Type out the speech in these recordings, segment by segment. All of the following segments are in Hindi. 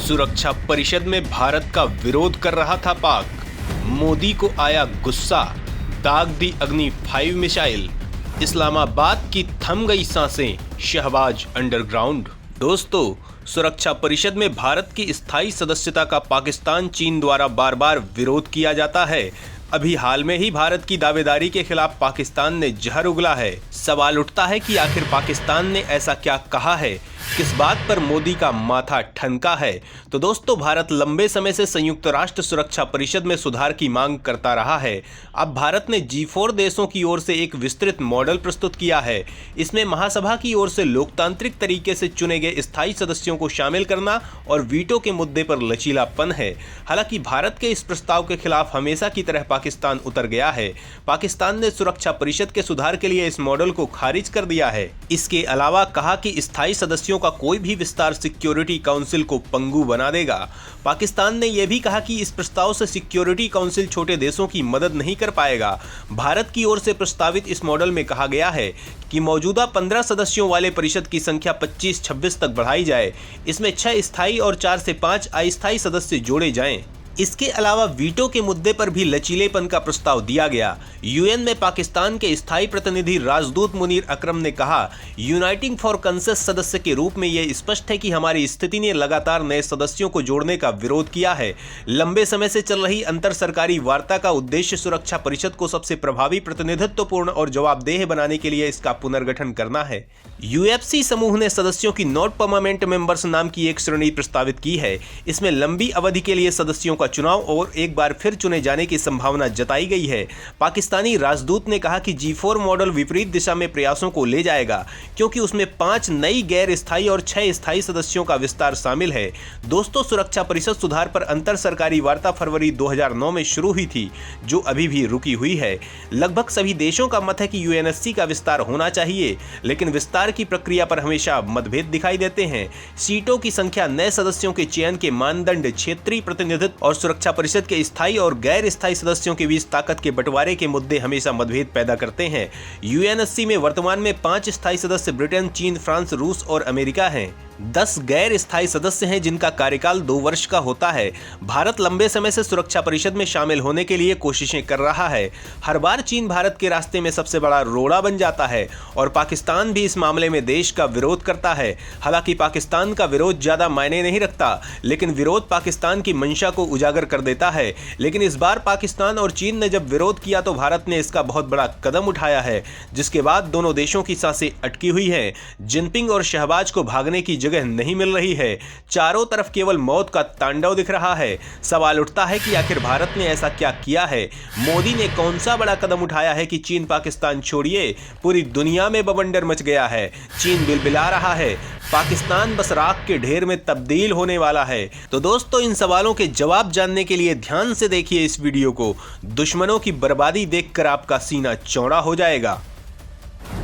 सुरक्षा परिषद में भारत का विरोध कर रहा था पाक। मोदी को आया गुस्सा, दाग दी अग्नि 5 मिसाइल। इस्लामाबाद की थम गई सांसें, शहबाज अंडरग्राउंड। दोस्तों, सुरक्षा परिषद में भारत की स्थायी सदस्यता का पाकिस्तान चीन द्वारा बार बार विरोध किया जाता है। अभी हाल में ही भारत की दावेदारी के खिलाफ पाकिस्तान ने जहर उगला है। सवाल उठता है कि आखिर पाकिस्तान ने ऐसा क्या कहा है, किस बात पर मोदी का माथा ठनका है। तो दोस्तों, भारत लंबे समय से संयुक्त राष्ट्र सुरक्षा परिषद में सुधार की मांग करता रहा है। अब भारत ने G4 देशों की ओर से एक विस्तृत मॉडल प्रस्तुत किया है। इसमें महासभा की ओर से लोकतांत्रिक तरीके से चुने गए स्थायी सदस्यों को शामिल करना और वीटो के मुद्दे पर लचीलापन है। हालांकि भारत के इस प्रस्ताव के खिलाफ हमेशा की तरह पाकिस्तान उतर गया है। पाकिस्तान ने सुरक्षा परिषद के सुधार के लिए इस मॉडल को खारिज कर दिया है। इसके अलावा कहा कि स्थायी सदस्यों का कोई भी विस्तार सिक्योरिटी काउंसिल को पंगु बना देगा। पाकिस्तान ने यह भी कहा कि इस प्रस्ताव से सिक्योरिटी काउंसिल छोटे देशों की मदद नहीं कर पाएगा। भारत की ओर से प्रस्तावित इस मॉडल में कहा गया है कि मौजूदा 15 सदस्यों वाले परिषद की संख्या 25-26 तक बढ़ाई जाए। इसमें 6 स्थायी और 4 से 5 अस्थायी सदस्य जोड़े जाएं। इसके अलावा वीटो के मुद्दे पर भी लचीलेपन का प्रस्ताव दिया गया। यूएन में पाकिस्तान के स्थायी प्रतिनिधि राजदूत मुनीर अकरम ने कहा, यूनाइटिंग फॉर कंसेंसस सदस्य के रूप में यह स्पष्ट है कि हमारी स्थिति ने लगातार नए सदस्यों को जोड़ने का विरोध किया है। लंबे समय से चल रही अंतर सरकारी वार्ता का उद्देश्य सुरक्षा परिषद को सबसे प्रभावी, प्रतिनिधित्वपूर्ण और जवाबदेह बनाने के लिए इसका पुनर्गठन करना है। यूएफसी समूह ने सदस्यों की नॉट परमानेंट मेंबर्स नाम की एक श्रेणी प्रस्तावित की है। इसमें लंबी अवधि के लिए सदस्यों का चुनाव और एक बार फिर चुने जाने की संभावना जताई गई है। पाकिस्तानी राजदूत ने कहा कि G4 मॉडल विपरीत दिशा में प्रयासों को ले जाएगा, क्योंकि उसमें 5 नई गैर स्थायी और 6 स्थायी सदस्यों का विस्तार शामिल है। दोस्तों, सुरक्षा परिषद सुधार पर अंतर सरकारी वार्ता फरवरी 2009 में शुरू हुई थी, जो अभी भी रुकी हुई है। लगभग सभी देशों का मत है कि यूएनएससी का विस्तार होना चाहिए, लेकिन विस्तार की प्रक्रिया पर हमेशा मतभेद दिखाई देते हैं। सीटों की संख्या, नए सदस्यों के चयन के मानदंड, क्षेत्रीय प्रतिनिधित्व और सुरक्षा परिषद के स्थायी और गैर स्थायी सदस्यों के बीच ताकत के बंटवारे के मुद्दे हमेशा मतभेद पैदा करते हैं। यूएनएससी में वर्तमान में 5 स्थायी सदस्य ब्रिटेन, चीन, फ्रांस, रूस और अमेरिका हैं। 10 गैर स्थायी सदस्य हैं जिनका कार्यकाल 2 वर्ष का होता है। भारत लंबे समय से सुरक्षा परिषद में शामिल होने के लिए कोशिशें कर रहा है। हर बार चीन भारत के रास्ते में सबसे बड़ा रोड़ा बन जाता है और पाकिस्तान भी इस मामले में देश का विरोध करता है। हालांकि पाकिस्तान का विरोध ज्यादा मायने नहीं रखता, लेकिन विरोध पाकिस्तान की मंशा को उजागर कर देता है। लेकिन इस बार पाकिस्तान और चीन ने जब विरोध किया तो भारत ने इसका बहुत बड़ा कदम उठाया है, जिसके बाद दोनों देशों की सांसें अटकी हुई हैं। जिनपिंग और शहबाज को भागने की जगह नहीं मिल रही है। चारों तरफ केवल मौत का तांडव दिख रहा है। सवाल उठता है कि आखिर भारत ने ऐसा क्या किया है? मोदी ने कौन सा बड़ा कदम उठाया है कि चीन पाकिस्तान छोड़िए, पूरी दुनिया में बवंडर मच गया है। चीन बिलबिला रहा है, पाकिस्तान बस राख के ढेर में तब्दील होने वाला है। तो दोस्तों, इन सवालों के जवाब जानने के लिए ध्यान से देखिए इस वीडियो को। दुश्मनों की बर्बादी देखकर आपका सीना चौड़ा हो जाएगा।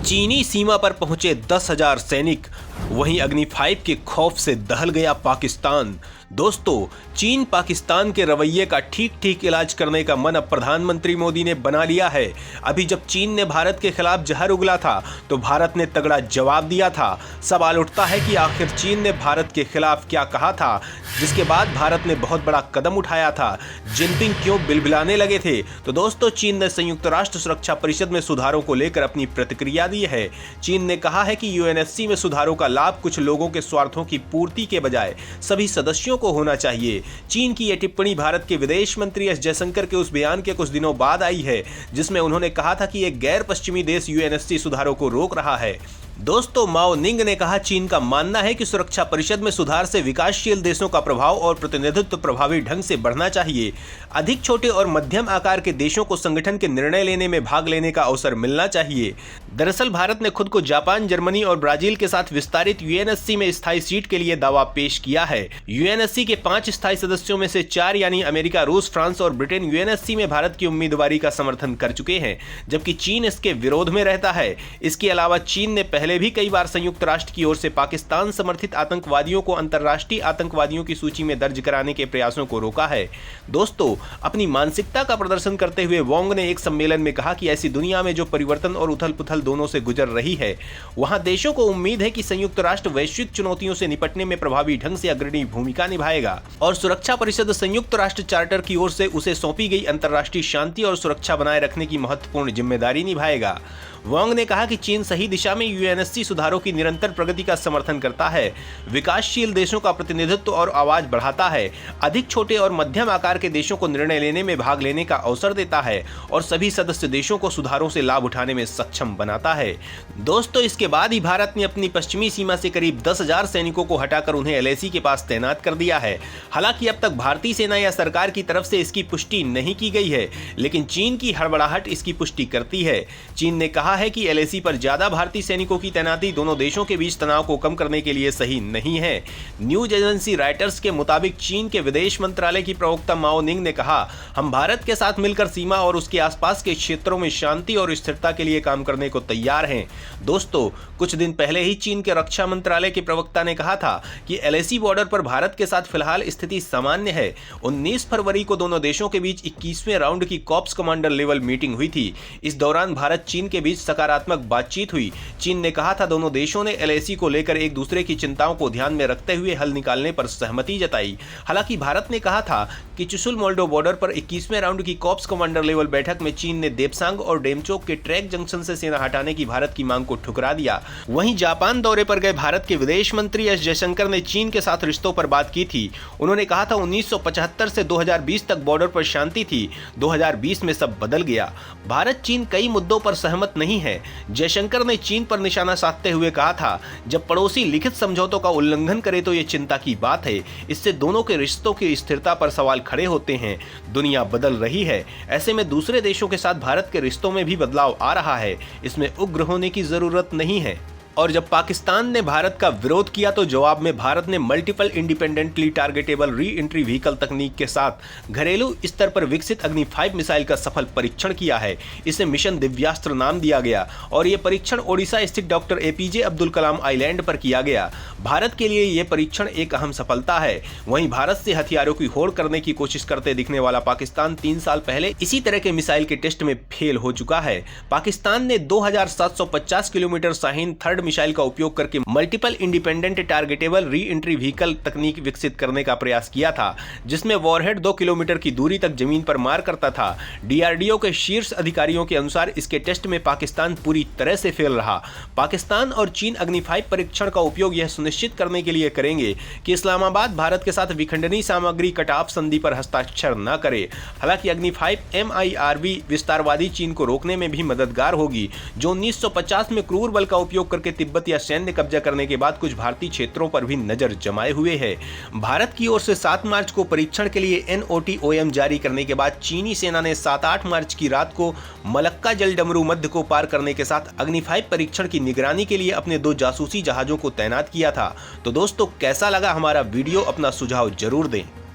चीनी सीमा पर पहुंचे 10,000 सैनिक, वहीं अग्नि 5 के खौफ से दहल गया पाकिस्तान। दोस्तों, चीन पाकिस्तान के रवैये का ठीक ठीक इलाज करने का मन अब प्रधानमंत्री मोदी ने बना लिया है। अभी जब चीन ने भारत के खिलाफ जहर उगला था तो भारत ने तगड़ा जवाब दिया था। सवाल उठता है कि आखिर चीन ने भारत के खिलाफ क्या कहा था, जिसके बाद भारत ने बहुत बड़ा कदम उठाया था? जिनपिंग क्यों बिलबिलाने लगे थे? तो दोस्तों, चीन ने संयुक्त राष्ट्र सुरक्षा परिषद में सुधारों को लेकर अपनी प्रतिक्रिया दी है। चीन ने कहा है कि यूएनएससी में सुधारों का लाभ कुछ लोगों के स्वार्थों की पूर्ति के बजाय सभी सदस्यों को होना चाहिए। चीन की यह टिप्पणी भारत के विदेश मंत्री एस जयशंकर के उस बयान के कुछ दिनों बाद आई है, जिसमें उन्होंने कहा था कि एक गैर पश्चिमी देश यूएनएससी सुधारों को रोक रहा है। दोस्तों, माओ निंग ने कहा, चीन का मानना है कि सुरक्षा परिषद में सुधार से विकासशील देशों का प्रभाव और प्रतिनिधित्व प्रभावी ढंग से बढ़ना चाहिए। अधिक छोटे और मध्यम आकार के देशों को संगठन के निर्णय लेने में भाग लेने का अवसर मिलना चाहिए। दरअसल भारत ने खुद को जापान, जर्मनी और ब्राजील के साथ विस्तारित यूएनएससी में स्थायी सीट के लिए दावा पेश किया है। यूएनएससी के 5 स्थायी सदस्यों में से 4 यानी अमेरिका, रूस, फ्रांस और ब्रिटेन यूएनएससी में भारत की उम्मीदवारी का समर्थन कर चुके हैं, जबकि चीन इसके विरोध में रहता है। इसके अलावा चीन ने पहले भी कई बार संयुक्त राष्ट्र की ओर से पाकिस्तान समर्थित आतंकवादियों को अंतर्राष्ट्रीय आतंकवादियों की सूची में दर्ज कराने के प्रयासों को रोका है। दोस्तों, अपनी मानसिकता का प्रदर्शन करते हुए वोंग ने एक सम्मेलन में कहा कि ऐसी दुनिया में जो परिवर्तन और उथल-पुथल दोनों से गुजर रही है, वहां देशों को उम्मीद है कि संयुक्त राष्ट्र वैश्विक चुनौतियों से निपटने में प्रभावी ढंग से अग्रणी भूमिका निभाएगा और सुरक्षा परिषद संयुक्त राष्ट्र चार्टर की ओर से उसे सौंपी गई अंतर्राष्ट्रीय शांति और सुरक्षा बनाए रखने की महत्वपूर्ण जिम्मेदारी निभाएगा। वांग ने कहा कि चीन सही दिशा में यूएनएससी सुधारों की निरंतर प्रगति का समर्थन करता है, विकासशील देशों का प्रतिनिधित्व और आवाज बढ़ाता है, अधिक छोटे और मध्यम आकार के देशों को निर्णय लेने में भाग लेने का अवसर देता है और सभी सदस्य देशों को सुधारों से लाभ उठाने में सक्षम बनाता है। दोस्तों, इसके बाद ही भारत ने अपनी पश्चिमी सीमा से करीब 10,000 सैनिकों को हटाकर उन्हें एलएसी के पास तैनात कर दिया है। हालांकि अब तक भारतीय सेना या सरकार की तरफ से इसकी पुष्टि नहीं की गई है, लेकिन चीन की हड़बड़ाहट इसकी पुष्टि करती है। चीन ने कहा है कि एलएसी पर ज्यादा भारतीय सैनिकों की तैनाती दोनों देशों के बीच तनाव को कम करने के लिए सही नहीं है। न्यूज एजेंसी रॉयटर्स के मुताबिक चीन के विदेश मंत्रालय की प्रवक्ता माओ निंग ने कहा, हम भारत के साथ मिलकर सीमा और उसके आसपास के क्षेत्रों में शांति और स्थिरता के लिए काम करने को तैयार हैं। दोस्तों, कुछ दिन पहले ही चीन के रक्षा मंत्रालय के प्रवक्ता ने कहा था कि एलएसी बॉर्डर पर भारत के साथ फिलहाल स्थिति सामान्य है। 19 फरवरी को दोनों देशों के बीच 21वें राउंड की कॉर्प्स कमांडर लेवल मीटिंग हुई थी। इस दौरान भारत चीन के बीच सकारात्मक बातचीत हुई। चीन ने कहा था दोनों देशों ने एलएसी को लेकर एक दूसरे की चिंताओं को ध्यान में रखते हुए हल निकालने पर सहमति जताई। हालांकि भारत ने कहा था कि चुशुल मोल्डो बॉर्डर पर 21वें राउंड की कॉर्प्स कमांडर लेवल बैठक में चीन ने देपसांग और डेमचोक के ट्रैक जंक्शन से सेना हटाने की भारत की मांग को ठुकरा दिया। वहीं जापान दौरे पर गए भारत के विदेश मंत्री एस जयशंकर ने चीन के साथ रिश्तों पर बात की थी। उन्होंने कहा था 1975 से 2020 तक बॉर्डर पर शांति थी, 2020 में सब बदल गया। भारत चीन कई मुद्दों पर सहमत नहीं है। जयशंकर ने चीन पर निशाना साधते हुए कहा था, जब पड़ोसी लिखित समझौतों का उल्लंघन करे तो ये चिंता की बात है। इससे दोनों के रिश्तों की स्थिरता पर सवाल खड़े होते हैं। दुनिया बदल रही है, ऐसे में दूसरे देशों के साथ भारत के रिश्तों में भी बदलाव आ रहा है। इसमें उग्र होने की जरूरत नहीं है। और जब पाकिस्तान ने भारत का विरोध किया तो जवाब में भारत ने multiple independently targetable re entry vehicle तकनीक के साथ घरेलू स्तर पर विकसित अग्नि 5 मिसाइल का सफल परीक्षण किया है। इसे मिशन दिव्यास्त्र नाम दिया गया और यह परीक्षण ओडिशा स्थित doctor APJ Abdul Kalam island पर किया गया। भारत के लिए यह परीक्षण एक अहम सफलता है। वहीं भारत से हथियारों की होड़ करने की कोशिश करते दिखने वाला पाकिस्तान 3 साल पहले इसी तरह के मिसाइल के टेस्ट में फेल हो चुका है। पाकिस्तान ने 2750 किलोमीटर शाहीन थर्ड मिसाइल का उपयोग करके multiple independent targetable re entry vehicle तकनीक विकसित करने का प्रयास किया था, जिसमें वॉरहेड 2 किलोमीटर की दूरी तक जमीन पर मार करता था। डीआरडीओ के शीर्ष अधिकारियों के अनुसार इसके टेस्ट में पाकिस्तान पूरी तरह से फेल रहा। पाकिस्तान और चीन अग्नि 5 परीक्षण का उपयोग यह सुनिश्चित करने के लिए करेंगे कि इस्लामाबाद भारत के साथ विखंडनी सामग्री कटाव संधि पर हस्ताक्षर न करे। हालांकि अग्नि 5 MIRV विस्तारवादी चीन को रोकने में भी मददगार होगी, जो 1950 में क्रूर बल का उपयोग करके तिब्बत या सैन्य कब्जा करने के बाद कुछ भारतीय क्षेत्रों पर भी नजर जमाए हुए है। भारत की ओर से 7 मार्च को परीक्षण के लिए NOTOM जारी करने के बाद चीनी सेना ने 7-8 मार्च की रात को मलक्का जल डमरू मध्य को पार करने के साथ अग्नि 5 परीक्षण की निगरानी के लिए अपने 2 जासूसी जहाजों को तैनात किया था। तो दोस्तों, कैसा लगा हमारा वीडियो? अपना सुझाव जरूर दें।